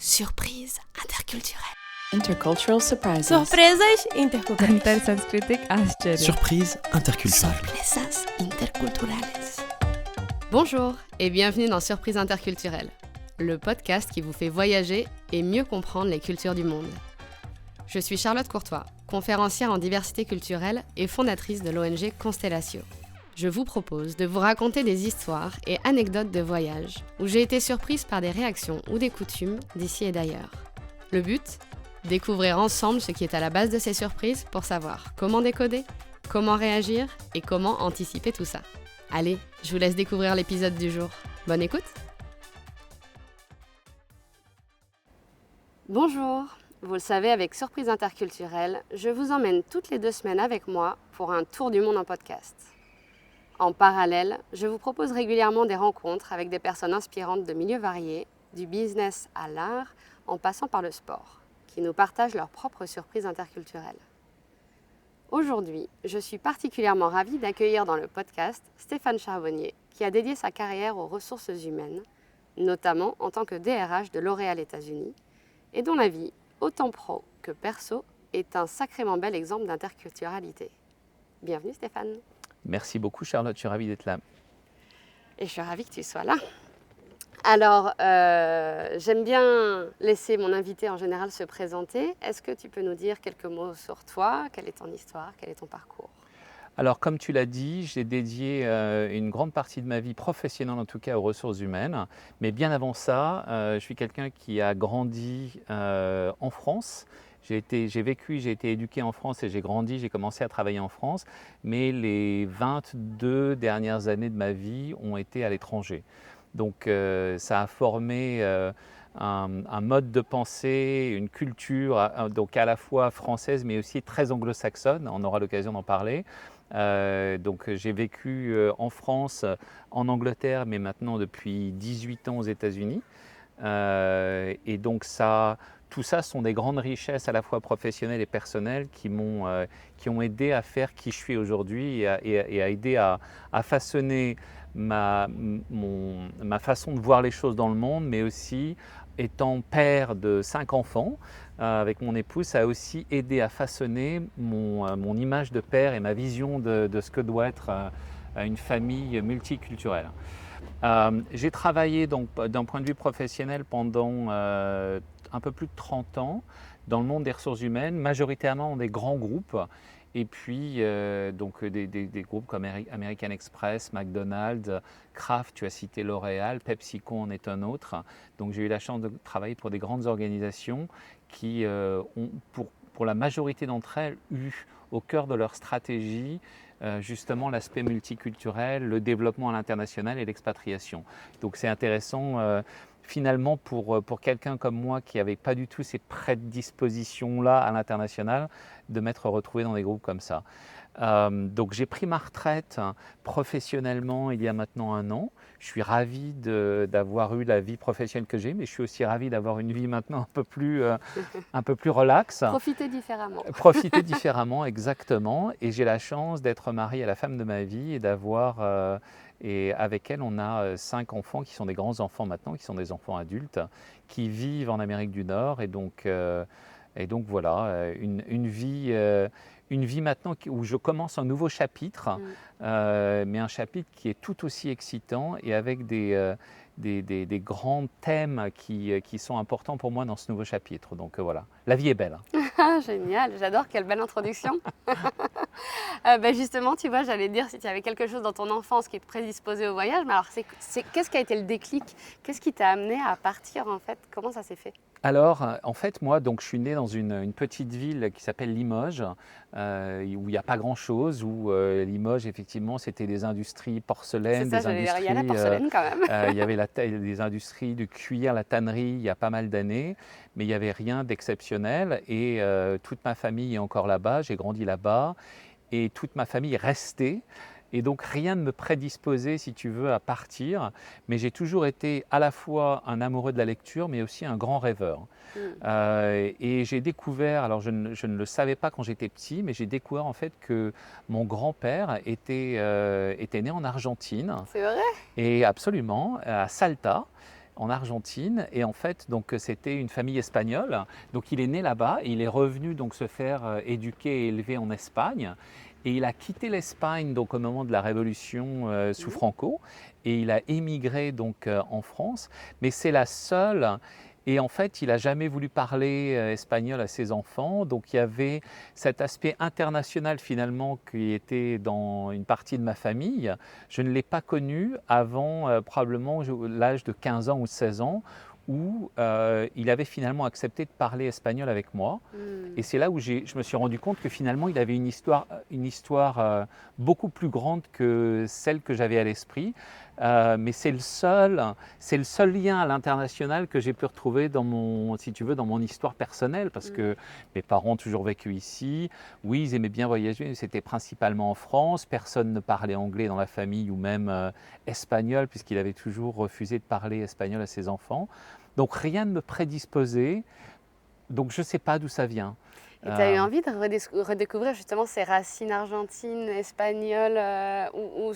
Surprise interculturelle. Intercultural surprises. Surpresas interculturais. Intersanskritic आश्चर्य. Surprise interculturelle. Sorpresas interculturales. Bonjour et bienvenue dans Surprise interculturelle, le podcast qui vous fait voyager et mieux comprendre les cultures du monde. Je suis Charlotte Courtois, conférencière en diversité culturelle et fondatrice de l'ONG Constellatio. Je vous propose de vous raconter des histoires et anecdotes de voyage où j'ai été surprise par des réactions ou des coutumes d'ici et d'ailleurs. Le but ? Découvrir ensemble ce qui est à la base de ces surprises pour savoir comment décoder, comment réagir et comment anticiper tout ça. Allez, je vous laisse découvrir l'épisode du jour. Bonne écoute! Bonjour! Vous le savez, avec Surprise interculturelle, je vous emmène toutes les 2 semaines avec moi pour un tour du monde en podcast. En parallèle, je vous propose régulièrement des rencontres avec des personnes inspirantes de milieux variés, du business à l'art, en passant par le sport, qui nous partagent leurs propres surprises interculturelles. Aujourd'hui, je suis particulièrement ravie d'accueillir dans le podcast Stéphane Charbonnier, qui a dédié sa carrière aux ressources humaines, notamment en tant que DRH de L'Oréal États-Unis, et dont la vie, autant pro que perso, est un sacrément bel exemple d'interculturalité. Bienvenue Stéphane. Merci beaucoup Charlotte, je suis ravie d'être là. Et je suis ravie que tu sois là. Alors, j'aime bien laisser mon invité en général se présenter. Est-ce que tu peux nous dire quelques mots sur toi? Quelle est ton histoire? Quel est ton parcours? Alors comme tu l'as dit, j'ai dédié une grande partie de ma vie professionnelle en tout cas aux ressources humaines. Mais bien avant ça, je suis quelqu'un qui a grandi en France. J'ai été éduqué en France et j'ai grandi, j'ai commencé à travailler en France. Mais les 22 dernières années de ma vie ont été à l'étranger. Donc ça a formé un mode de pensée, une culture donc à la fois française mais aussi très anglo-saxonne, on aura l'occasion d'en parler. Donc j'ai vécu en France, en Angleterre, mais maintenant depuis 18 ans aux États-Unis. Et donc tout ça sont des grandes richesses à la fois professionnelles et personnelles qui ont aidé à faire qui je suis aujourd'hui et à aider à façonner ma façon de voir les choses dans le monde, mais aussi étant père de 5 enfants avec mon épouse, ça a aussi aidé à façonner mon image de père et ma vision de ce que doit être une famille multiculturelle. J'ai travaillé donc d'un point de vue professionnel pendant un peu plus de 30 ans dans le monde des ressources humaines, majoritairement dans des grands groupes. Et puis donc des groupes comme American Express, McDonald's, Kraft, tu as cité L'Oréal, PepsiCo en est un autre. Donc j'ai eu la chance de travailler pour des grandes organisations qui ont pour la majorité d'entre elles eu au cœur de leur stratégie justement l'aspect multiculturel, le développement à l'international et l'expatriation. Donc c'est intéressant finalement pour quelqu'un comme moi qui n'avait pas du tout ces prédispositions-là à l'international, de m'être retrouvé dans des groupes comme ça. Donc j'ai pris ma retraite professionnellement il y a maintenant 1 an. Je suis ravi d'avoir eu la vie professionnelle que j'ai, mais je suis aussi ravi d'avoir une vie maintenant un peu plus relax. Profiter différemment. Profiter différemment, exactement. Et j'ai la chance d'être marié à la femme de ma vie et d'avoir... Et avec elle, on a 5 enfants qui sont des grands enfants maintenant, qui sont des enfants adultes, qui vivent en Amérique du Nord. Et donc voilà, une vie maintenant où je commence un nouveau chapitre, mais un chapitre qui est tout aussi excitant et avec des grands thèmes qui sont importants pour moi dans ce nouveau chapitre. Donc voilà, la vie est belle. Génial, j'adore, quelle belle introduction. Justement, tu vois, j'allais te dire si tu avais quelque chose dans ton enfance qui te prédisposait au voyage, mais alors qu'est-ce qui a été le déclic? Qu'est-ce qui t'a amené à partir en fait? Comment ça s'est fait? Alors, en fait, moi, donc, je suis né dans une petite ville qui s'appelle Limoges, où il n'y a pas grand-chose, où Limoges, effectivement, c'était des industries porcelaines, C'est ça, il y a la porcelaine quand même. Il y avait des industries de cuir, la tannerie, il y a pas mal d'années, mais il n'y avait rien d'exceptionnel. Et toute ma famille est encore là-bas, j'ai grandi là-bas, et toute ma famille est restée. Et donc rien ne me prédisposait, si tu veux, à partir, mais j'ai toujours été à la fois un amoureux de la lecture, mais aussi un grand rêveur. Et j'ai découvert, alors je ne le savais pas quand j'étais petit, mais j'ai découvert en fait que mon grand-père était né en Argentine. C'est vrai? Et absolument, à Salta. en Argentine et en fait donc c'était une famille espagnole. Donc il est né là-bas et il est revenu donc se faire éduquer et élever en Espagne. Et il a quitté l'Espagne donc au moment de la Révolution sous Franco et il a émigré donc en France. Mais c'est la seule. Et en fait, il n'a jamais voulu parler espagnol à ses enfants. Donc il y avait cet aspect international finalement qui était dans une partie de ma famille. Je ne l'ai pas connu avant probablement l'âge de 15 ans ou 16 ans où il avait finalement accepté de parler espagnol avec moi. Et c'est là où je me suis rendu compte que finalement il avait une histoire beaucoup plus grande que celle que j'avais à l'esprit. Mais c'est le seul lien à l'international que j'ai pu retrouver dans mon, si tu veux, dans mon histoire personnelle, parce que mes parents ont toujours vécu ici. Oui, ils aimaient bien voyager, mais c'était principalement en France. Personne ne parlait anglais dans la famille ou même espagnol, puisqu'il avait toujours refusé de parler espagnol à ses enfants. Donc rien ne me prédisposait. Donc je ne sais pas d'où ça vient. Et tu as eu envie de redécouvrir justement ces racines argentines, espagnoles, ou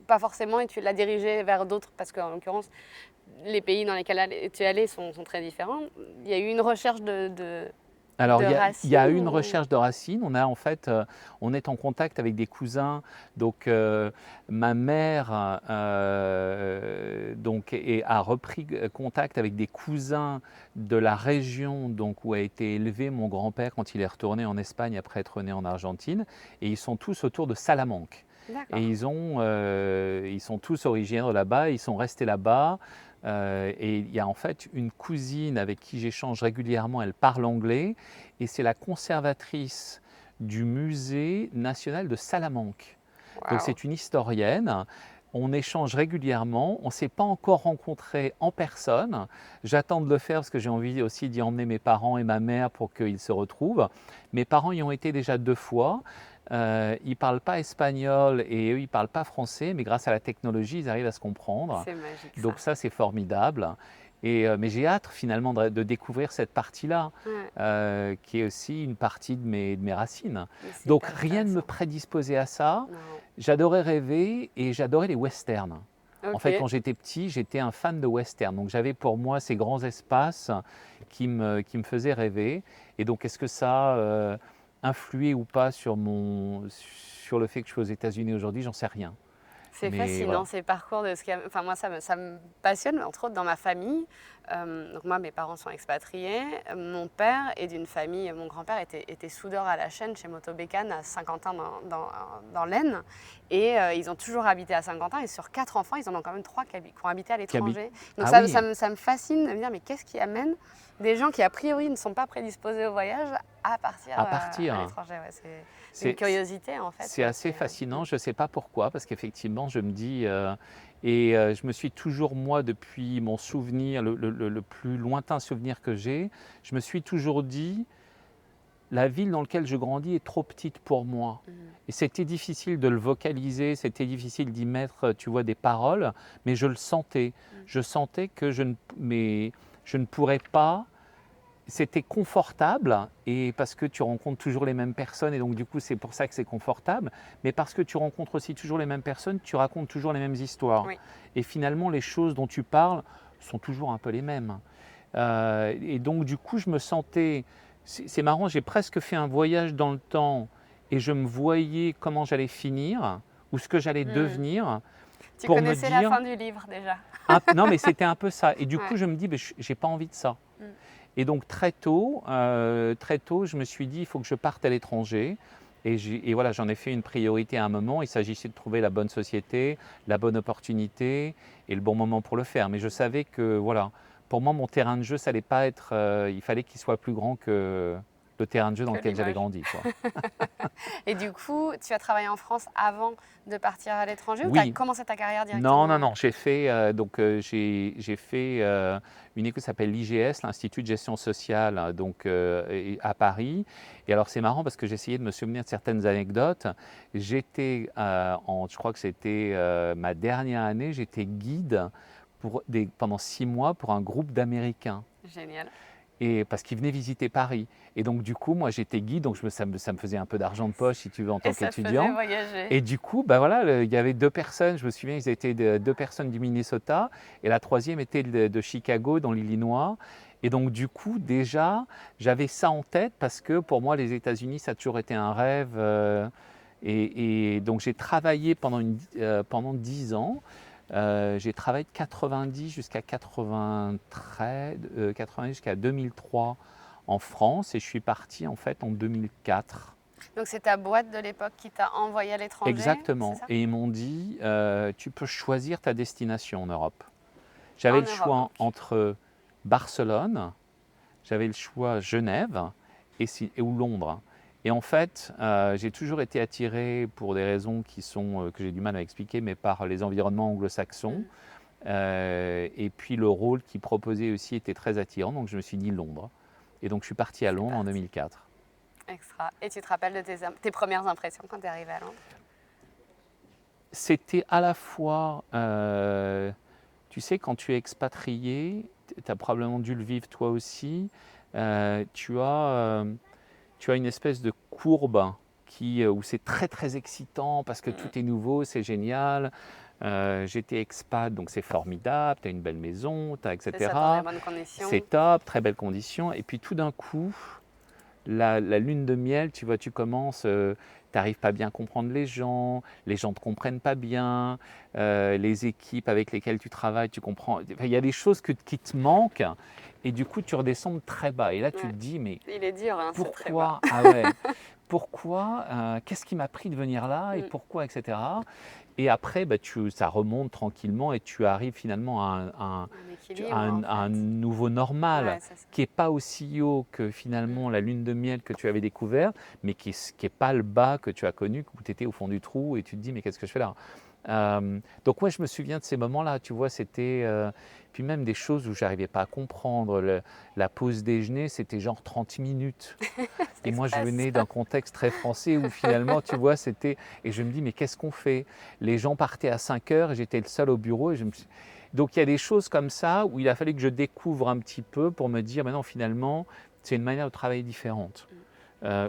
pas forcément, et tu l'as dirigé vers d'autres, parce qu'en l'occurrence, les pays dans lesquels tu es allé sont très différents. Il y a eu une recherche Alors, de il y a eu une racines, recherche de racines. On a en fait, on est en contact avec des cousins. Donc, ma mère a repris contact avec des cousins de la région donc, où a été élevé mon grand-père quand il est retourné en Espagne après être né en Argentine. Et ils sont tous autour de Salamanque. D'accord. Et ils sont tous originaires de là-bas. Ils sont restés là-bas. Et il y a en fait une cousine avec qui j'échange régulièrement, elle parle anglais et c'est la conservatrice du musée national de Salamanque. Wow. Donc c'est une historienne, on échange régulièrement, on ne s'est pas encore rencontrés en personne. J'attends de le faire parce que j'ai envie aussi d'y emmener mes parents et ma mère pour qu'ils se retrouvent. Mes parents y ont été déjà 2 fois. Ils ne parlent pas espagnol et eux, ils ne parlent pas français, mais grâce à la technologie, ils arrivent à se comprendre. C'est magique. Donc ça, c'est formidable. Mais j'ai hâte finalement de découvrir cette partie-là, Ouais. qui est aussi une partie de mes racines. Mais c'est Donc hyper rien ne me intéressant. prédisposait à ça. Non. J'adorais rêver et j'adorais les westerns. En fait, Ok. quand j'étais petit, j'étais un fan de western. Donc j'avais pour moi ces grands espaces qui me faisaient rêver. Et donc est-ce que ça a influé ou pas sur le fait que je suis aux États-Unis aujourd'hui? J'en sais rien. C'est Mais fascinant, voilà. ces parcours de ce qu'il y a. Enfin, moi, ça me passionne, entre autres dans ma famille. Donc moi, mes parents sont expatriés. Mon père est d'une famille, mon grand-père était soudeur à la chaîne chez Motobécane à Saint-Quentin dans l'Aisne. Et ils ont toujours habité à Saint-Quentin. Et sur 4 enfants, ils en ont quand même 3 qui ont habité à l'étranger. Donc Ah oui. ça me fascine de me dire, mais qu'est-ce qui amène des gens qui, a priori, ne sont pas prédisposés au voyage à partir à l'étranger. Ouais, c'est une curiosité, en fait. C'est assez fascinant. Je ne sais pas pourquoi, parce qu'effectivement, je me dis... je me suis toujours, moi, depuis mon souvenir, le plus lointain souvenir que j'ai, je me suis toujours dit, la ville dans laquelle je grandis est trop petite pour moi. Et c'était difficile de le vocaliser, c'était difficile d'y mettre, tu vois, des paroles, mais je le sentais. Je sentais que je ne pourrais pas. C'était confortable, et parce que tu rencontres toujours les mêmes personnes, et donc du coup c'est pour ça que c'est confortable, mais parce que tu rencontres aussi toujours les mêmes personnes, tu racontes toujours les mêmes histoires. Oui. Et finalement les choses dont tu parles sont toujours un peu les mêmes. Et donc du coup je me sentais, c'est marrant, j'ai presque fait un voyage dans le temps, et je me voyais comment j'allais finir, ou ce que j'allais devenir. Tu pour me connaissais dire, la fin du livre déjà. non mais c'était un peu ça, et du Ouais. coup je me dis, j'ai pas envie de ça. Et donc très tôt, je me suis dit, il faut que je parte à l'étranger. Et voilà, j'en ai fait une priorité à un moment. Il s'agissait de trouver la bonne société, la bonne opportunité et le bon moment pour le faire. Mais je savais que, voilà, pour moi, mon terrain de jeu, ça allait pas être... il fallait qu'il soit plus grand que le terrain de jeu dans Que lequel j'avais l'image. grandi, quoi. Et du coup, tu as travaillé en France avant de partir à l'étranger, ou tu Oui. as commencé ta carrière directement? Non. J'ai fait, j'ai fait une école qui s'appelle l'IGS, l'Institut de gestion sociale, donc à Paris. Et alors c'est marrant parce que j'essayais de me souvenir de certaines anecdotes. J'étais, je crois que c'était ma dernière année, j'étais guide pendant 6 mois pour un groupe d'Américains. Génial. et parce qu'il venait visiter Paris. Et donc du coup, moi j'étais guide, donc ça me faisait un peu d'argent de poche, si tu veux, en tant Et ça te faisait qu'étudiant. voyager. Et du coup, bah voilà, il y avait 2 personnes, je me souviens, ils étaient 2 personnes du Minnesota, et la troisième était de Chicago, dans l'Illinois. Et donc du coup, déjà, j'avais ça en tête, parce que pour moi, les États-Unis, ça a toujours été un rêve. Et donc j'ai travaillé pendant 10 ans. J'ai travaillé de 90 jusqu'à 93, 90 jusqu'à 2003 en France, et je suis parti en fait en 2004. Donc c'est ta boîte de l'époque qui t'a envoyé à l'étranger? Exactement. C'est ça? Et ils m'ont dit, tu peux choisir ta destination en Europe. En J'avais le Europe, choix donc. entre Barcelone, j'avais le choix Genève ou Londres. Et en fait, j'ai toujours été attiré, pour des raisons que j'ai du mal à expliquer, mais par les environnements anglo-saxons. Et puis le rôle qu'ils proposaient aussi était très attirant, donc je me suis dit Londres. Et donc je suis parti à Londres en 2004. Extra. Et tu te rappelles de tes premières impressions quand tu es arrivé à Londres? C'était à la fois, tu sais, quand tu es expatrié, tu as probablement dû le vivre toi aussi, tu as une espèce de courbe où c'est très très excitant parce que tout est nouveau, c'est génial. J'étais expat, donc c'est formidable, tu as une belle maison, C'est etc. ça, dans des bonnes conditions. C'est top, très belles conditions. Et puis tout d'un coup, la lune de miel, tu vois, tu commences, tu n'arrives pas bien à comprendre les gens ne te comprennent pas bien, les équipes avec lesquelles tu travailles, tu comprends. Enfin, il y a des choses qui te manquent, et du coup, tu redescends de très bas. Et là, tu Ouais. te dis, mais Il est dur, hein, c'est très bas. pourquoi? Ah ouais, pourquoi? Qu'est-ce qui m'a pris de venir là, et pourquoi, etc. Et après, bah, ça remonte tranquillement, et tu arrives finalement à Un équilibre, un en fait. nouveau normal, Ouais, c'est ça. qui n'est pas aussi haut que finalement la lune de miel que tu avais découvert, mais qui n'est pas le bas que tu as connu, où tu étais au fond du trou et tu te dis, mais qu'est-ce que je fais là? Donc ouais, je me souviens de ces moments-là, tu vois, c'était... puis même des choses où je n'arrivais pas à comprendre. La pause déjeuner, c'était genre 30 minutes. Et moi, je Express. venais d'un contexte très français où finalement, tu vois, c'était... Et je me dis, mais qu'est-ce qu'on fait? Les gens partaient à 5 heures et j'étais le seul au bureau. Donc il y a des choses comme ça où il a fallu que je découvre un petit peu pour me dire, mais non, finalement, c'est une manière de travailler différente.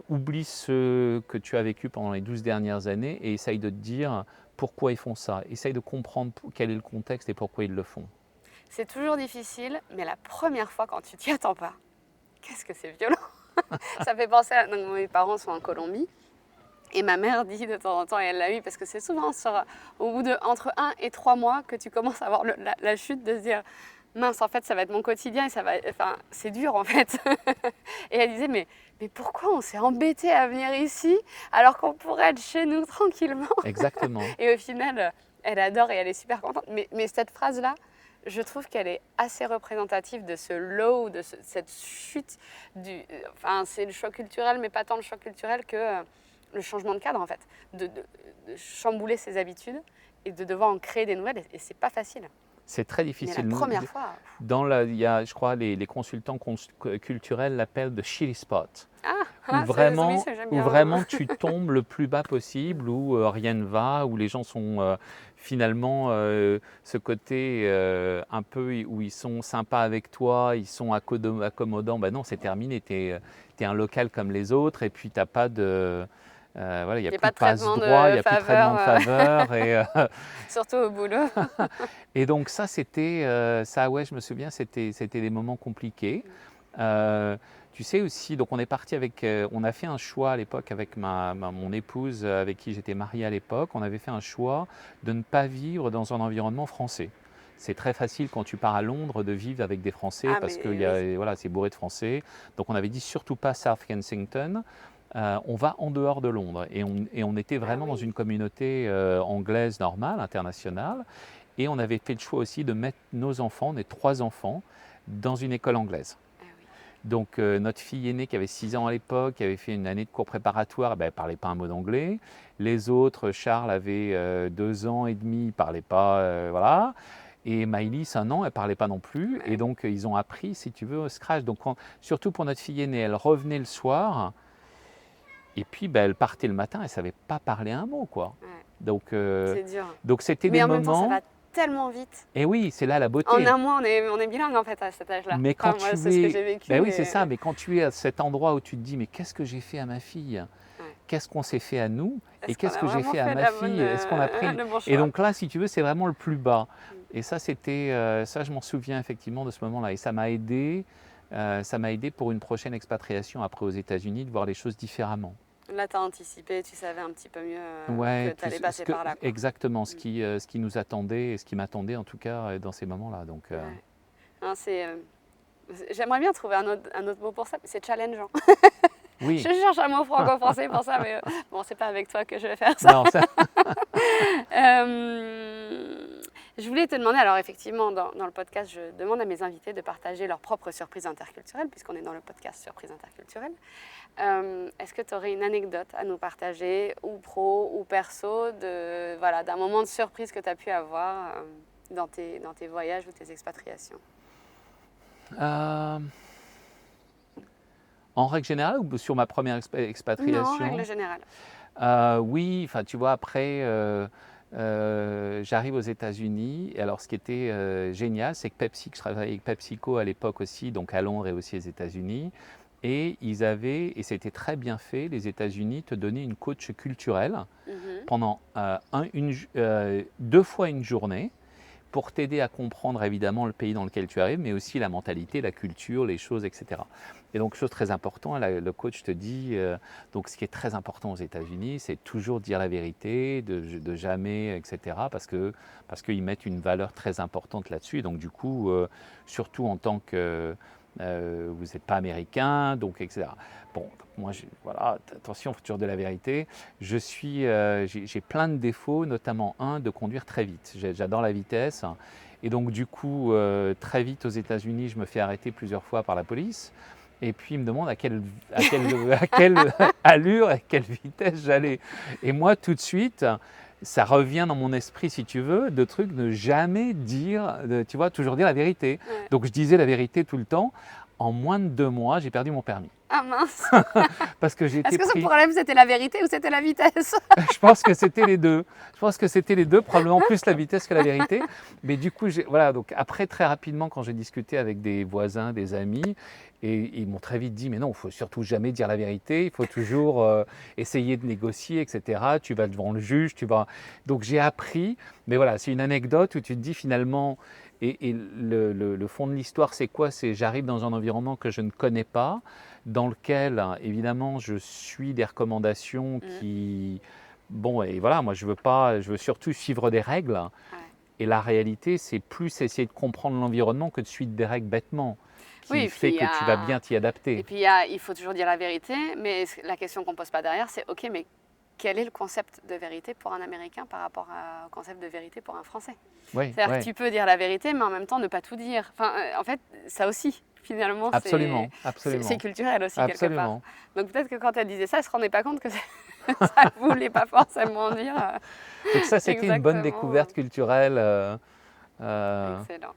Oublie ce que tu as vécu pendant les 12 dernières années et essaye de te dire pourquoi ils font ça. Essaye de comprendre quel est le contexte et pourquoi ils le font. C'est toujours difficile, mais la première fois quand tu t'y attends pas, qu'est-ce que c'est violent. Ça fait penser à... Donc, mes parents sont en Colombie. Et ma mère dit de temps en temps, et elle l'a eu, parce que c'est souvent au bout de entre 1 et 3 mois que tu commences à avoir la chute de se dire mince, en fait, ça va être mon quotidien et enfin, c'est dur en fait. Et elle disait, mais pourquoi on s'est embêté à venir ici alors qu'on pourrait être chez nous tranquillement? Exactement. Et au final, elle adore et elle est super contente. Mais cette phrase-là, je trouve qu'elle est assez représentative de ce low, de cette chute. Enfin, c'est le choc culturel, mais pas tant le choc culturel que le changement de cadre en fait. De chambouler ses habitudes et de devoir en créer des nouvelles. Et c'est pas facile. C'est très Mais difficile. la première fois... Il y a, je crois, les consultants culturels l'appellent the shitty spot. Ah, Où vraiment, oui, j'aime bien. tu tombes le plus bas possible, où rien ne va, où les gens sont finalement ce côté un peu où ils sont sympas avec toi, ils sont accommodants. Ben non, c'est terminé, tu es un local comme les autres, et puis tu n'as pas de... voilà, il n'y a plus de passe-droit, il n'y a plus de traitement de faveur. Surtout au boulot. Et donc ça, ouais, je me souviens, c'était des moments compliqués. Tu sais aussi, donc on est parti on a fait un choix à l'époque avec mon épouse avec qui j'étais marié à l'époque. On avait fait un choix de ne pas vivre dans un environnement français. C'est très facile quand tu pars à Londres de vivre avec des Français parce que voilà, c'est bourré de Français. Donc on avait dit surtout pas South Kensington. On va en dehors de Londres et on était vraiment dans une communauté anglaise normale, internationale. Et on avait fait le choix aussi de mettre nos enfants, les 3 enfants, dans une école anglaise. Donc notre fille aînée qui avait 6 ans à l'époque, qui avait fait une année de cours préparatoire, elle ne parlait pas un mot d'anglais. Les autres, Charles avait 2 ans et demi, il ne parlait pas, voilà. Et Maïlis, 1 an, elle ne parlait pas non plus. Et donc ils ont appris, si tu veux, au scratch. Donc surtout pour notre fille aînée, elle revenait le soir. Et puis elle partait le matin, elle ne savait pas parler un mot, quoi. Ouais. Donc c'est dur. donc c'était Mais des en même temps, ça moments... va tellement vite. Et oui, c'est là la beauté. En un mois, on est bilingue en fait à cet âge-là. Mais quand Moi, tu c'est ce que j'ai vécu. Ben oui, et- c'est ça, mais quand tu es à cet endroit où tu te dis, mais qu'est-ce que j'ai fait à ma fille? Ouais. Qu'est-ce qu'on s'est fait à nous? Et Est-ce qu'est-ce qu'on a que j'ai vraiment fait à ma la fille? bonne, Est-ce qu'on a pris... le bon choix? Et donc là, si tu veux, c'est vraiment le plus bas. Et ça, ça, je m'en souviens effectivement de ce moment-là. Et ça m'a aidé pour une prochaine expatriation après aux États-Unis, de voir les choses différemment. Là, tu as anticipé, tu savais un petit peu mieux Ouais, que tu allais passer par là. Quoi. exactement, ce qui nous attendait et ce qui m'attendait en tout cas dans ces moments-là. Donc, Ouais. Non, j'aimerais bien trouver un autre mot pour ça, mais c'est challengeant. oui. Je cherche un mot franco-français pour ça, mais bon, c'est pas avec toi que je vais faire ça. Non, ça... Je voulais te demander, alors effectivement, dans le podcast, je demande à mes invités de partager leurs propres surprises interculturelles, puisqu'on est dans le podcast Surprises interculturelles. Est-ce que tu aurais une anecdote à nous partager, ou pro, ou perso, d'un moment de surprise que tu as pu avoir dans tes voyages ou tes expatriations? En règle générale ou sur ma première expatriation? Non, en règle générale. Oui, enfin tu vois, après, j'arrive aux États-Unis. Et alors, ce qui était génial, c'est que Pepsi, que je travaillais avec PepsiCo à l'époque aussi, donc à Londres et aussi aux États-Unis, et ils avaient, et c'était très bien fait, les États-Unis te donnaient une coach culturelle pendant 2 fois une journée pour t'aider à comprendre évidemment le pays dans lequel tu arrives, mais aussi la mentalité, la culture, les choses, etc. Et donc, chose très importante, le coach te dit, donc ce qui est très important aux États-Unis, c'est toujours dire la vérité, de jamais, etc. Parce qu'ils mettent une valeur très importante là-dessus. Et donc, du coup, surtout en tant que vous n'êtes pas américain, donc etc. Bon, moi, voilà, attention, il faut toujours de la vérité. J'ai plein de défauts, notamment de conduire très vite. J'adore la vitesse. Et donc, du coup, très vite aux États-Unis, je me fais arrêter plusieurs fois par la police. Et puis, il me demande à quelle allure, à quelle vitesse j'allais. Et moi, tout de suite, ça revient dans mon esprit, si tu veux, de trucs de jamais dire, tu vois, toujours dire la vérité. Ouais. Donc, je disais la vérité tout le temps. En moins de 2 mois, j'ai perdu mon permis. Ah mince! Parce que j'ai été Est-ce que pris... ce problème, c'était la vérité ou c'était la vitesse? Je pense que c'était les deux. Probablement plus la vitesse que la vérité. Mais du coup, voilà, donc après, très rapidement, quand j'ai discuté avec des voisins, des amis, et ils m'ont très vite dit, mais non, il ne faut surtout jamais dire la vérité, il faut toujours essayer de négocier, etc. Tu vas devant le juge, Donc j'ai appris, mais voilà, c'est une anecdote où tu te dis finalement, et le fond de l'histoire, c'est quoi? C'est j'arrive dans un environnement que je ne connais pas, dans lequel, évidemment, je suis des recommandations qui... Bon, et voilà, moi, je veux surtout suivre des règles. Ouais. Et la réalité, c'est plus essayer de comprendre l'environnement que de suivre des règles bêtement, qui Oui, fait puis que tu vas bien t'y adapter. Et puis, il faut toujours dire la vérité, mais la question qu'on ne pose pas derrière, c'est OK, mais quel est le concept de vérité pour un Américain par rapport au concept de vérité pour un Français? Oui, C'est-à-dire que tu peux dire la vérité, mais en même temps ne pas tout dire. Enfin, en fait, ça aussi, finalement, absolument. c'est culturel aussi, quelque part. Absolument. Donc peut-être que quand elle disait ça, elle ne se rendait pas compte que ça ne voulait pas forcément dire. Donc ça, c'était une bonne Exactement. découverte culturelle. Excellent.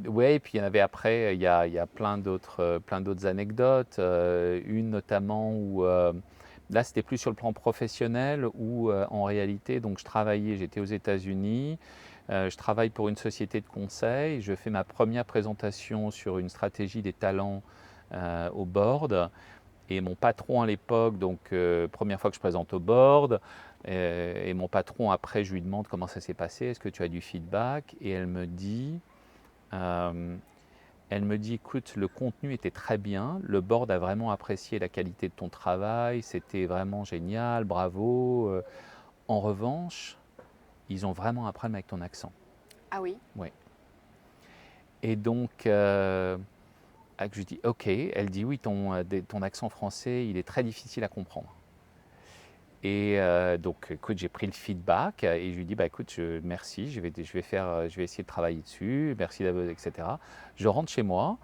Oui, et puis il y en avait après, il y a plein d'autres anecdotes. Une notamment où, là c'était plus sur le plan professionnel, où en réalité, donc j'étais aux États-Unis, je travaille pour une société de conseil, je fais ma première présentation sur une stratégie des talents au board. Et mon patron à l'époque, donc première fois que je présente au board, et mon patron après, je lui demande comment ça s'est passé, est-ce que tu as du feedback? Et elle me dit, écoute, le contenu était très bien, le board a vraiment apprécié la qualité de ton travail, c'était vraiment génial, bravo. En revanche, ils ont vraiment un problème avec ton accent. Ah oui? Oui. Et donc, je dis ok, elle dit oui, ton accent français, il est très difficile à comprendre. Et donc, écoute, j'ai pris le feedback et je lui dis, bah, écoute, merci, je vais essayer de travailler dessus, merci, etc. Je rentre chez moi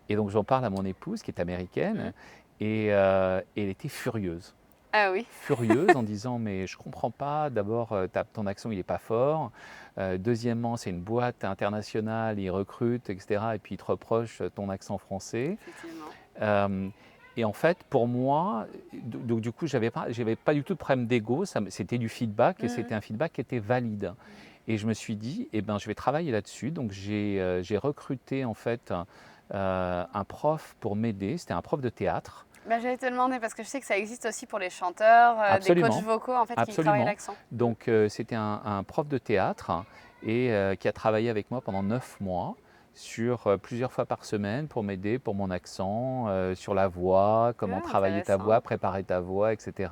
et donc j'en parle à mon épouse qui est américaine et elle était furieuse. Ah oui? Furieuse en disant, mais je ne comprends pas, d'abord, ton accent, il n'est pas fort. Deuxièmement, c'est une boîte internationale, ils recrutent, etc. Et puis ils te reprochent ton accent français. Effectivement. Et en fait, pour moi, donc du coup, j'avais pas du tout de problème d'ego, c'était du feedback et c'était un feedback qui était valide. Et je me suis dit, eh ben, je vais travailler là-dessus. Donc j'ai recruté en fait un prof pour m'aider. C'était un prof de théâtre. Bah, j'allais te demander parce que je sais que ça existe aussi pour les chanteurs, des coachs Absolument. vocaux en fait qui Absolument. travaillent l'accent. Donc c'était un prof de théâtre et qui a travaillé avec moi pendant 9 mois sur plusieurs fois par semaine pour m'aider pour mon accent, sur la voix, comment Ah, travailler ta intéressant. voix, préparer ta voix, etc.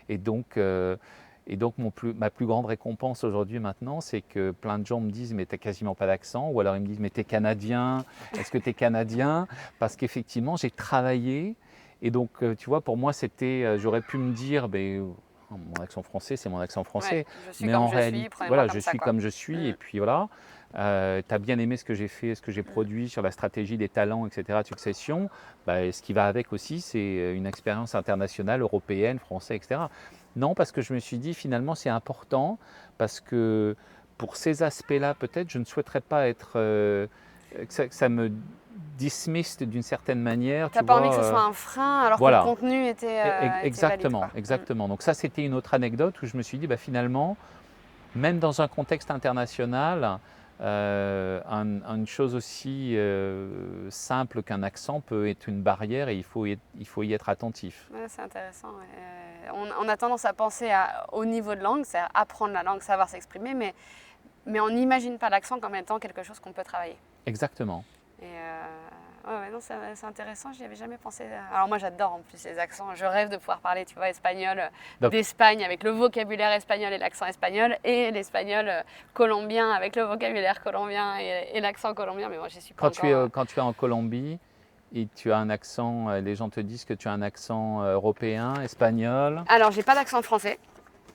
Et donc, ma plus grande récompense aujourd'hui maintenant, c'est que plein de gens me disent mais t'as quasiment pas d'accent, ou alors ils me disent mais t'es canadien, est-ce que t'es canadien? Parce qu'effectivement j'ai travaillé et donc tu vois pour moi c'était, j'aurais pu me dire ben, mon accent français c'est mon accent français, Ouais, je suis mais comme en je suis, réalité prenez-moi voilà comme je ça suis quoi. comme je suis et puis voilà. Tu as bien aimé ce que j'ai fait, ce que j'ai produit sur la stratégie des talents, etc., de succession. Bah, ce qui va avec aussi, c'est une expérience internationale, européenne, française, etc. Non, parce que je me suis dit finalement c'est important, parce que pour ces aspects-là, peut-être, je ne souhaiterais pas être, que ça me dismisse d'une certaine manière, T'as tu pas envie que vois. ce soit un frein alors que le Voilà, contenu était valide exactement, quoi. exactement. Donc ça, c'était une autre anecdote où je me suis dit, bah, finalement, même dans un contexte international, une chose aussi simple qu'un accent peut être une barrière et il faut y être attentif. Ouais, c'est intéressant. Ouais. On a tendance à penser au niveau de langue, c'est à apprendre la langue, savoir s'exprimer, mais on n'imagine pas l'accent comme étant quelque chose qu'on peut travailler. Exactement. Et ouais, non, c'est intéressant, j'y avais jamais pensé. Alors moi j'adore en plus les accents, je rêve de pouvoir parler, tu vois, espagnol Donc, d'Espagne avec le vocabulaire espagnol et l'accent espagnol, et l'espagnol colombien avec le vocabulaire colombien et l'accent colombien, mais moi j'y suis pas encore. quand tu es en Colombie et tu as un accent, les gens te disent que tu as un accent européen, espagnol. Alors j'ai pas d'accent français,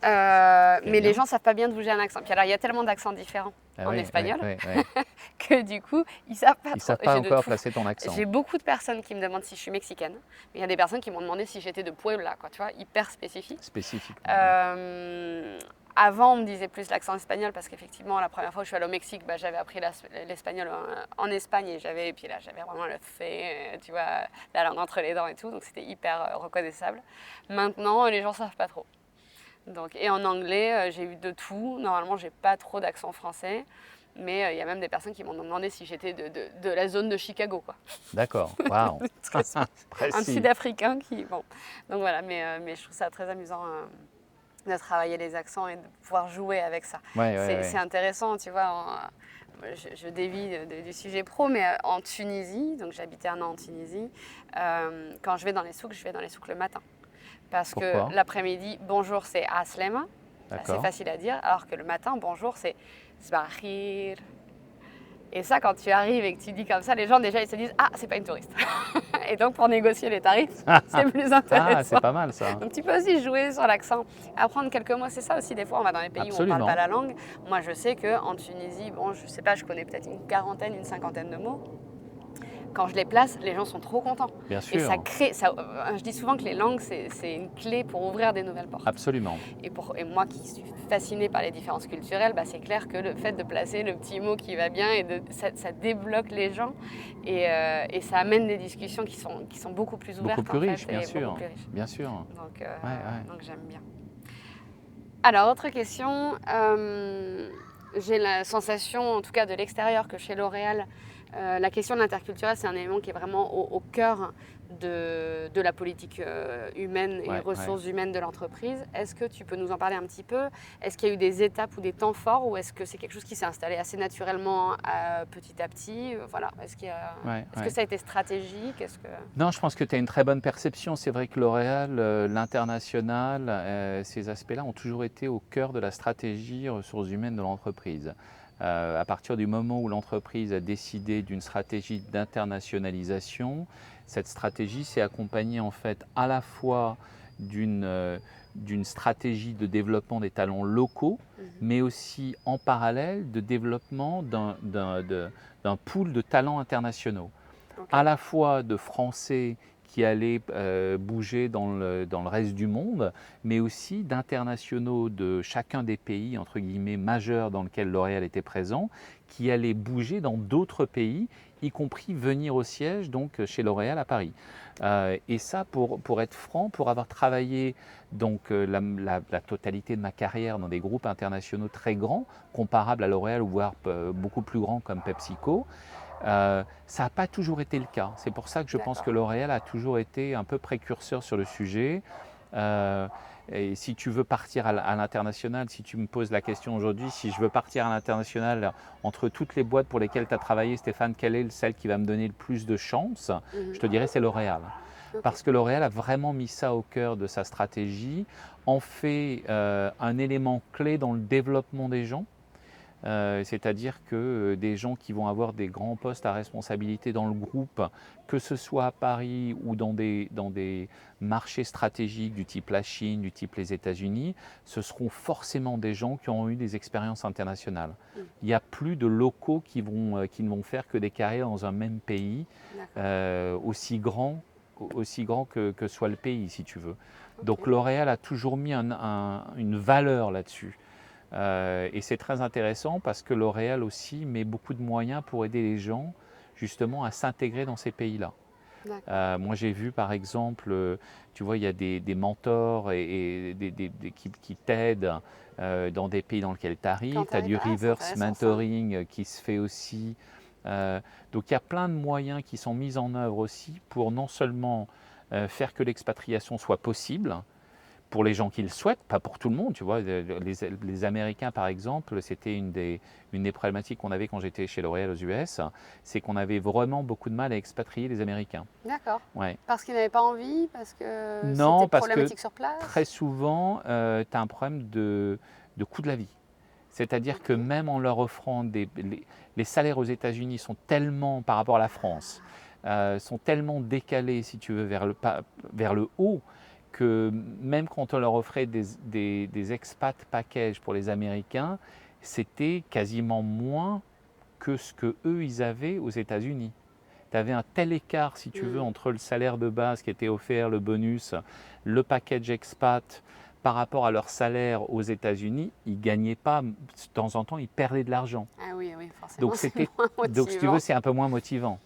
mais bien. les gens savent pas bien d'où j'ai un accent. Puis alors il y a tellement d'accents différents Ah en ouais, espagnol ouais, ouais, ouais. que du coup ils savent pas Ils ne trop. savent pas J'ai de encore tout. placer ton accent. J'ai beaucoup de personnes qui me demandent si je suis mexicaine, mais il y a des personnes qui m'ont demandé si j'étais de Puebla, quoi, tu vois, hyper spécifique. Spécifiquement. Avant, on me disait plus l'accent espagnol parce qu'effectivement, la première fois que je suis allée au Mexique, bah, j'avais appris l'espagnol en Espagne et puis là, j'avais vraiment le fait, tu vois, la langue entre les dents et tout, donc c'était hyper reconnaissable. Maintenant, les gens savent pas trop. Donc, et en anglais, j'ai eu de tout. Normalement, j'ai pas trop d'accent français. Mais il y a même des personnes qui m'ont demandé si j'étais de la zone de Chicago, quoi. D'accord, waouh. Un Précis. Sud-Africain qui... Bon, donc voilà, mais je trouve ça très amusant de travailler les accents et de pouvoir jouer avec ça. C'est intéressant, tu vois. Je dévie du sujet pro, mais en Tunisie, donc j'habitais 1 an en Tunisie, quand je vais dans les souks le matin. Parce Pourquoi que l'après-midi, bonjour, c'est aslema, c'est D'accord. facile à dire, alors que le matin, bonjour, c'est sbahir. Et ça, quand tu arrives et que tu dis comme ça, les gens déjà ils se disent ah, c'est pas une touriste. Et donc pour négocier les tarifs, c'est plus intéressant. Ah, c'est pas mal ça. Donc tu peux aussi jouer sur l'accent, apprendre quelques mots, c'est ça aussi. Des fois, on va dans les pays où on parle pas la langue. Moi, je sais qu'en Tunisie, bon, je sais pas, je connais peut-être une cinquantaine de mots. Quand je les place, les gens sont trop contents. Bien sûr. Et ça crée, je dis souvent que les langues, c'est une clé pour ouvrir des nouvelles portes. Absolument. Et moi qui suis fascinée par les différences culturelles, bah, c'est clair que le fait de placer le petit mot qui va bien, ça débloque les gens et ça amène des discussions qui sont beaucoup plus ouvertes. Beaucoup plus riches, bien et sûr. beaucoup plus riches. Bien sûr. Donc j'aime bien. Alors, autre question. J'ai la sensation, en tout cas de l'extérieur, que chez L'Oréal, la question de l'interculturel, c'est un élément qui est vraiment au cœur de la politique humaine et ressources humaines de l'entreprise. Est-ce que tu peux nous en parler un petit peu? Est-ce qu'il y a eu des étapes ou des temps forts, ou est-ce que c'est quelque chose qui s'est installé assez naturellement petit à petit? Voilà. Est-ce que ça a été stratégique? Non, je pense que tu as une très bonne perception. C'est vrai que L'Oréal, l'international, ces aspects-là ont toujours été au cœur de la stratégie ressources humaines de l'entreprise. À partir du moment où l'entreprise a décidé d'une stratégie d'internationalisation, cette stratégie s'est accompagnée en fait à la fois d'une stratégie de développement des talents locaux, mais aussi en parallèle de développement d'un pool de talents internationaux. Okay. À la fois de Français qui allaient bouger dans le reste du monde, mais aussi d'internationaux de chacun des pays, entre guillemets, majeurs dans lesquels L'Oréal était présent, qui allaient bouger dans d'autres pays y compris venir au siège, donc chez L'Oréal à Paris. Et ça, pour être franc, pour avoir travaillé donc, la totalité de ma carrière dans des groupes internationaux très grands, comparables à L'Oréal ou voire beaucoup plus grands comme PepsiCo, ça n'a pas toujours été le cas. C'est pour ça que je pense que L'Oréal a toujours été un peu précurseur sur le sujet. Et si tu veux partir à l'international, si tu me poses la question aujourd'hui, si je veux partir à l'international entre toutes les boîtes pour lesquelles tu as travaillé, Stéphane, quelle est celle qui va me donner le plus de chance? Je te dirais c'est L'Oréal. Parce que L'Oréal a vraiment mis ça au cœur de sa stratégie, en fait un élément clé dans le développement des gens. C'est-à-dire que des gens qui vont avoir des grands postes à responsabilité dans le groupe, que ce soit à Paris ou dans des marchés stratégiques du type la Chine, du type les États-Unis, ce seront forcément des gens qui ont eu des expériences internationales. Il n'y a plus de locaux qui ne vont faire que des carrières dans un même pays, aussi grand que soit le pays, si tu veux. Donc L'Oréal a toujours mis une valeur là-dessus. Et c'est très intéressant parce que L'Oréal aussi met beaucoup de moyens pour aider les gens justement à s'intégrer dans ces pays-là. Moi j'ai vu par exemple, tu vois, il y a des mentors et qui t'aident dans des pays dans lesquels tu arrives. Tu as du reverse mentoring qui se fait aussi. Donc il y a plein de moyens qui sont mis en œuvre aussi pour non seulement faire que l'expatriation soit possible, pour les gens qui le souhaitent, pas pour tout le monde, tu vois. Les Américains, par exemple, c'était une des problématiques qu'on avait quand j'étais chez L'Oréal aux US, c'est qu'on avait vraiment beaucoup de mal à expatrier les Américains. D'accord. Ouais. Parce qu'ils n'avaient pas envie, parce que non, c'était parce problématique que sur place? très souvent, tu as un problème de coût de la vie. C'est-à-dire que même en leur offrant les salaires aux États-Unis sont tellement, par rapport à la France, sont tellement décalés, si tu veux, vers le haut, que même quand on leur offrait des expat packages pour les Américains, c'était quasiment moins que ce qu'eux, ils avaient aux États-Unis. Tu avais un tel écart, si tu veux, entre le salaire de base qui était offert, le bonus, le package expat, par rapport à leur salaire aux États-Unis, ils ne gagnaient pas, de temps en temps, ils perdaient de l'argent. Ah oui, forcément. Donc, si tu veux, c'est un peu moins motivant.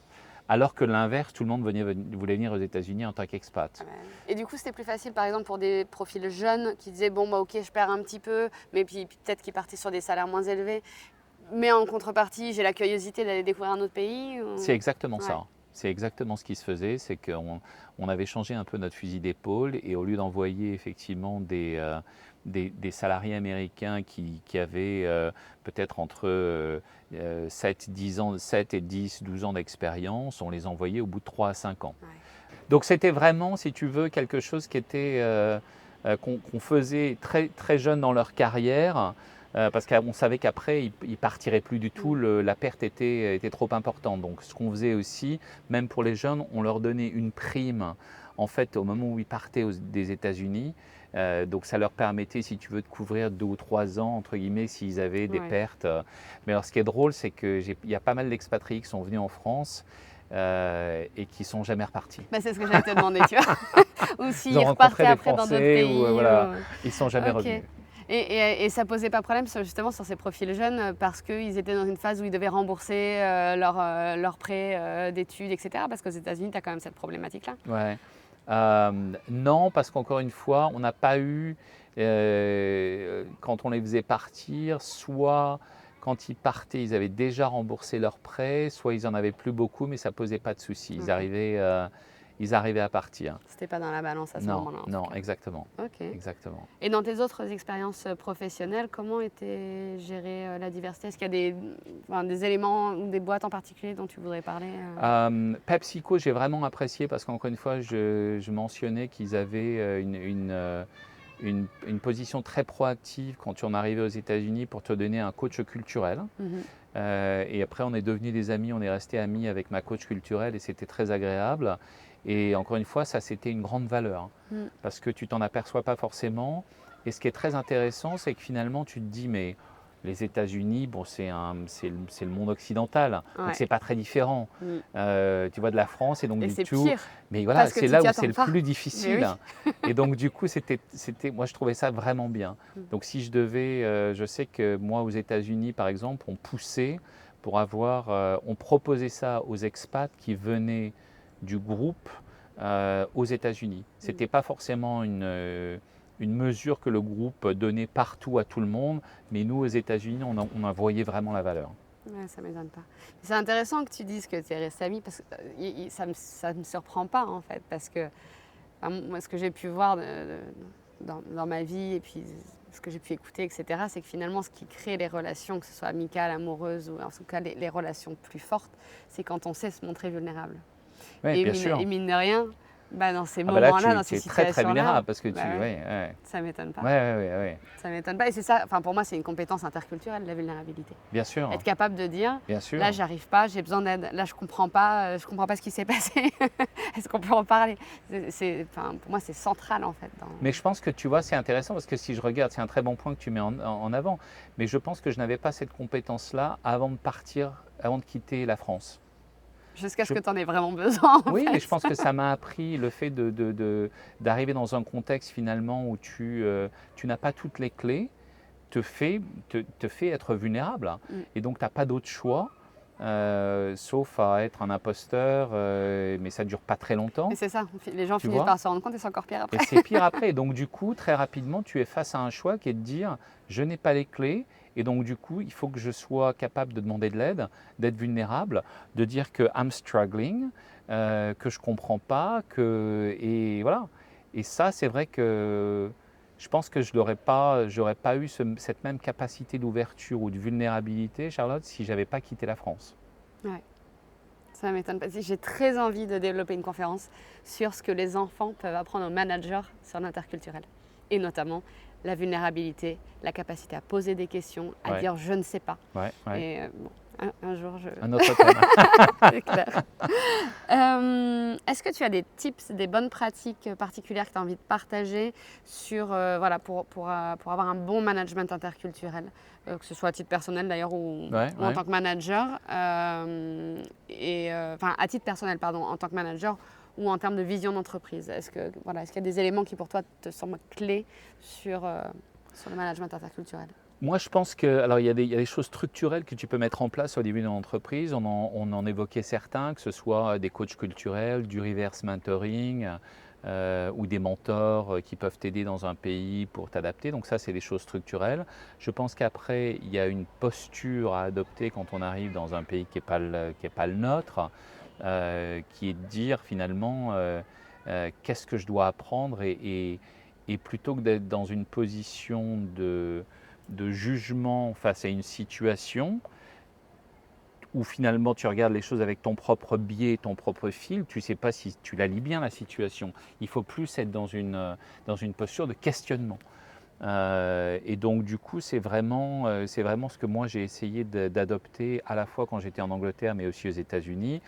Alors que l'inverse, tout le monde voulait venir aux États-Unis en tant qu'expat. Et du coup, c'était plus facile, par exemple, pour des profils jeunes qui disaient bon, bah, ok, je perds un petit peu, mais puis peut-être qu'ils partaient sur des salaires moins élevés. Mais en contrepartie, j'ai la curiosité d'aller découvrir un autre pays. C'est exactement ça. C'est exactement ce qui se faisait, c'est qu'on avait changé un peu notre fusil d'épaule et au lieu d'envoyer effectivement des salariés américains qui avaient peut-être entre 7 et 10, 12 ans d'expérience, on les envoyait au bout de 3 à 5 ans. Donc c'était vraiment, si tu veux, quelque chose qui était qu'on faisait très, très jeune dans leur carrière. Parce qu'on savait qu'après, ils ne partiraient plus du tout, la perte était trop importante. Donc ce qu'on faisait aussi, même pour les jeunes, on leur donnait une prime en fait, au moment où ils partaient des États-Unis. Donc ça leur permettait, si tu veux, de couvrir 2 ou 3 ans, entre guillemets, s'ils avaient des pertes. Mais alors ce qui est drôle, c'est qu'il y a pas mal d'expatriés qui sont venus en France et qui ne sont jamais repartis. Bah, c'est ce que j'allais te demander, tu vois. Ou s'ils ont repartaient rencontré des après dans d'autres Français, pays. ils ne sont jamais revenus. Et ça ne posait pas problème justement sur ces profils jeunes parce qu'ils étaient dans une phase où ils devaient rembourser leurs prêts d'études, etc. Parce qu'aux États-Unis, tu as quand même cette problématique-là. Ouais. Non, parce qu'encore une fois, on n'a pas eu, quand on les faisait partir, soit quand ils partaient, ils avaient déjà remboursé leurs prêts, soit ils n'en avaient plus beaucoup, mais ça ne posait pas de soucis. Ils arrivaient à partir. C'était pas dans la balance à ce moment-là. Non, exactement. Ok. Exactement. Et dans tes autres expériences professionnelles, comment était gérée la diversité? Est-ce qu'il y a des éléments ou des boîtes en particulier dont tu voudrais parler? PepsiCo, j'ai vraiment apprécié parce qu'encore une fois, je mentionnais qu'ils avaient une position très proactive quand tu en arrivais aux États-Unis pour te donner un coach culturel. Et après, on est devenus des amis, on est restés amis avec ma coach culturelle et c'était très agréable. Et encore une fois, ça, c'était une grande valeur parce que tu t'en aperçois pas forcément. Et ce qui est très intéressant, c'est que finalement, tu te dis, mais les États-Unis, bon, c'est le monde occidental, donc c'est pas très différent. Tu vois, de la France et donc du tout. Pire, mais voilà, c'est là où c'est le plus difficile. Et donc du coup, moi, je trouvais ça vraiment bien. Donc si je devais, je sais que moi, aux États-Unis, par exemple, on poussait on proposait ça aux expats qui venaient du groupe aux États-Unis. Ce n'était pas forcément une mesure que le groupe donnait partout à tout le monde, mais nous, aux États-Unis, on en voyait vraiment la valeur. Ouais, ça ne m'étonne pas. C'est intéressant que tu dises que tu es resté ami, parce que ça ne me surprend pas en fait, parce que moi, ce que j'ai pu voir dans ma vie et puis ce que j'ai pu écouter, etc., c'est que finalement, ce qui crée les relations, que ce soit amicales, amoureuses ou en tout cas les relations plus fortes, c'est quand on sait se montrer vulnérable. Oui, bien sûr. Et mine de rien, dans ces Là, moments-là, dans tu ces es très situations-là, vulnérable parce que tu... ouais, Ouais. ça m'étonne pas. Ouais. Ça m'étonne pas. Et c'est ça, pour moi, c'est une compétence interculturelle, la vulnérabilité. Bien sûr. Être capable de dire, Bien sûr. là, j'arrive pas, j'ai besoin d'aide. Là, je comprends pas ce qui s'est passé. Est-ce qu'on peut en parler? Pour moi, c'est central en fait. Mais je pense que tu vois, c'est intéressant parce que si je regarde, c'est un très bon point que tu mets en avant. Mais je pense que je n'avais pas cette compétence-là avant de quitter la France. Jusqu'à ce que tu en aies vraiment besoin. Oui, mais je pense que ça m'a appris le fait d'arriver dans un contexte finalement où tu n'as pas toutes les clés, te fait être vulnérable. Et donc, tu n'as pas d'autre choix, sauf à être un imposteur, mais ça ne dure pas très longtemps. Et c'est ça, les gens finissent par se rendre compte et c'est encore pire après. Et c'est pire après. Donc, du coup, très rapidement, tu es face à un choix qui est de dire, je n'ai pas les clés. Et donc, du coup, il faut que je sois capable de demander de l'aide, d'être vulnérable, de dire que I'm struggling, que je ne comprends pas, et voilà. Et ça, c'est vrai que je pense que je n'aurais pas eu cette même capacité d'ouverture ou de vulnérabilité, Charlotte, si je n'avais pas quitté la France. Ouais. Ça ne m'étonne pas. J'ai très envie de développer une conférence sur ce que les enfants peuvent apprendre aux managers sur l'interculturel. Et notamment la vulnérabilité, la capacité à poser des questions, à dire je ne sais pas. Et un jour, un autre thème. C'est clair. Est-ce que tu as des tips, des bonnes pratiques particulières que tu as envie de partager sur, pour avoir un bon management interculturel, que ce soit à titre personnel d'ailleurs ou en tant que manager, à titre personnel, pardon, en tant que manager ou en termes de vision d'entreprise? Est-ce qu'il y a des éléments qui pour toi te semblent clés sur le management interculturel? Moi, je pense qu'il y a des choses structurelles que tu peux mettre en place au début de l'entreprise. On en évoquait certains, que ce soit des coachs culturels, du reverse mentoring ou des mentors qui peuvent t'aider dans un pays pour t'adapter. Donc ça, c'est des choses structurelles. Je pense qu'après, il y a une posture à adopter quand on arrive dans un pays qui n'est pas le nôtre, qui est de dire finalement qu'est-ce que je dois apprendre et plutôt que d'être dans une position de jugement face à une situation où finalement tu regardes les choses avec ton propre biais, ton propre fil, tu ne sais pas si tu la lis bien la situation. Il faut plus être dans une posture de questionnement. Et donc du coup, c'est vraiment ce que moi j'ai essayé d'adopter à la fois quand j'étais en Angleterre mais aussi aux États-Unis.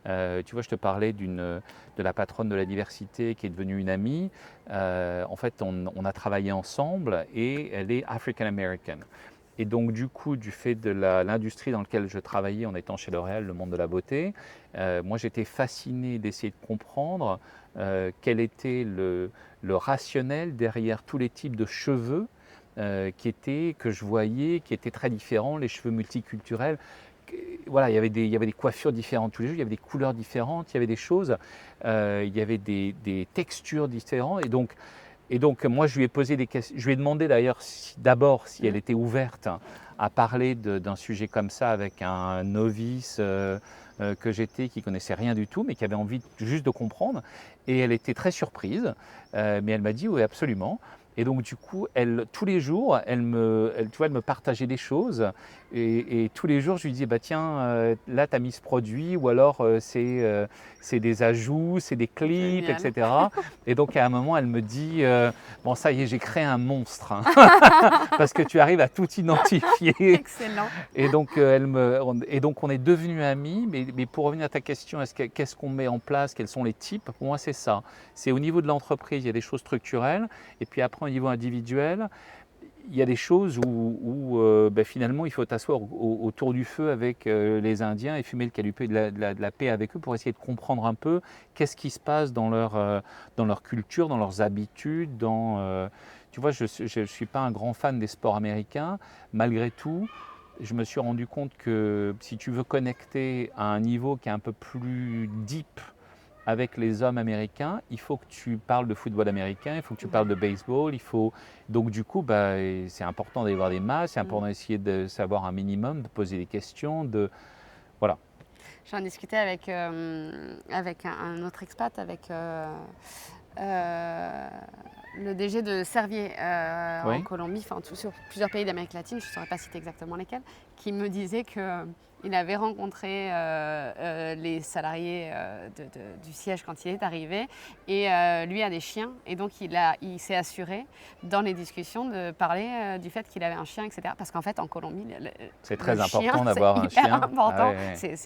Tu vois, je te parlais de la patronne de la diversité qui est devenue une amie. En fait, on a travaillé ensemble et elle est African American. Et donc, du coup, du fait de l'industrie dans laquelle je travaillais en étant chez L'Oréal, le monde de la beauté, moi j'étais fasciné d'essayer de comprendre quel était le rationnel derrière tous les types de cheveux que je voyais, qui étaient très différents, les cheveux multiculturels. Voilà, il y avait des coiffures différentes tous les jours, il y avait des couleurs différentes, il y avait des choses, il y avait des textures différentes. Et donc moi, je lui ai posé des questions. Je lui ai demandé d'ailleurs d'abord si elle était ouverte à parler d'un sujet comme ça avec un novice que j'étais, qui connaissait rien du tout, mais qui avait envie juste de comprendre. Et elle était très surprise, mais elle m'a dit oui, absolument. Et donc du coup, tous les jours, elle me partageait des choses. Et tous les jours, je lui disais, tiens, là, tu as mis ce produit, ou alors c'est des ajouts, c'est des clips, Génial. etc. Et donc à un moment, elle me dit, bon, ça y est, j'ai créé un monstre, hein, parce que tu arrives à tout identifier. Excellent. Et donc, on est devenus amis. Mais pour revenir à ta question, qu'est-ce qu'on met en place, quels sont les types? Pour moi, c'est ça. C'est au niveau de l'entreprise, il y a des choses structurelles. Et puis après, au niveau individuel, il y a des choses où finalement, il faut t'asseoir autour du feu avec les Indiens et fumer le calipé de la paix avec eux pour essayer de comprendre un peu qu'est-ce qui se passe dans leur culture, dans leurs habitudes. Tu vois, je ne suis pas un grand fan des sports américains. Malgré tout, je me suis rendu compte que si tu veux connecter à un niveau qui est un peu plus deep avec les hommes américains, il faut que tu parles de football américain, il faut que tu parles de baseball, donc du coup, c'est important d'aller voir des matchs, c'est important d'essayer de savoir un minimum, de poser des questions, voilà. J'en discutais avec un autre expat, avec le DG de Servier en Oui. Colombie, enfin sur plusieurs pays d'Amérique latine, je ne saurais pas citer exactement lesquels, qui me disait qu'il avait rencontré les salariés du siège quand il est arrivé, et lui a des chiens, et donc il s'est assuré dans les discussions de parler du fait qu'il avait un chien, etc. Parce qu'en fait en Colombie, c'est très le chien, important d'avoir un c'est hyper chien. important. Ah ouais.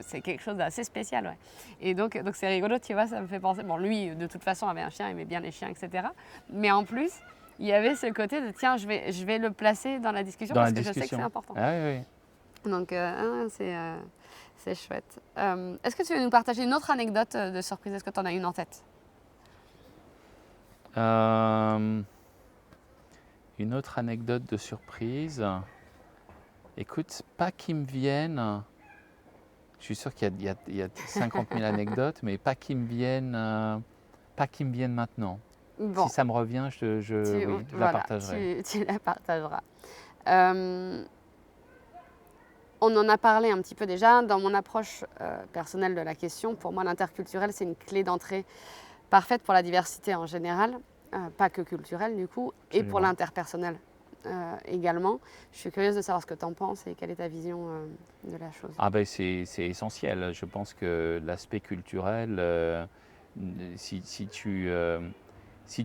C'est quelque chose d'assez spécial. Ouais. Et donc c'est rigolo, tu vois, ça me fait penser. Bon, lui, de toute façon, avait un chien, aimait bien les chiens, etc. Mais en plus, il y avait ce côté de tiens, je vais le placer dans la discussion Dans parce la que je sais que discussion. c'est important. Ah oui. Donc c'est chouette. Est-ce que tu veux nous partager une autre anecdote de surprise? Est-ce que tu en as une en tête? Une autre anecdote de surprise. Écoute, pas qui me viennent. Je suis sûr qu'il y a 50 000 anecdotes, mais pas qui me viennent maintenant. Bon, Si ça me revient, je la voilà, partagerai. tu la partageras. On en a parlé un petit peu déjà. Dans mon approche personnelle de la question, pour moi, l'interculturel, c'est une clé d'entrée parfaite pour la diversité en général, pas que culturelle du coup, et pour Absolument. l'interpersonnel également. Je suis curieuse de savoir ce que tu en penses et quelle est ta vision de la chose. Ah ben c'est essentiel. Je pense que l'aspect culturel, si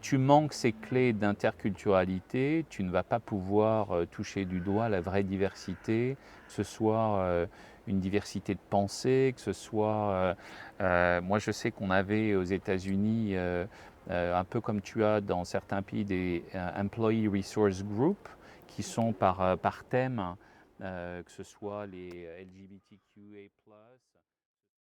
tu manques ces clés d'interculturalité, tu ne vas pas pouvoir toucher du doigt la vraie diversité, que ce soit une diversité de pensée, que ce soit... moi je sais qu'on avait aux États-Unis, un peu comme tu as dans certains pays, des Employee Resource Group qui sont par thème, que ce soit les LGBTQA+.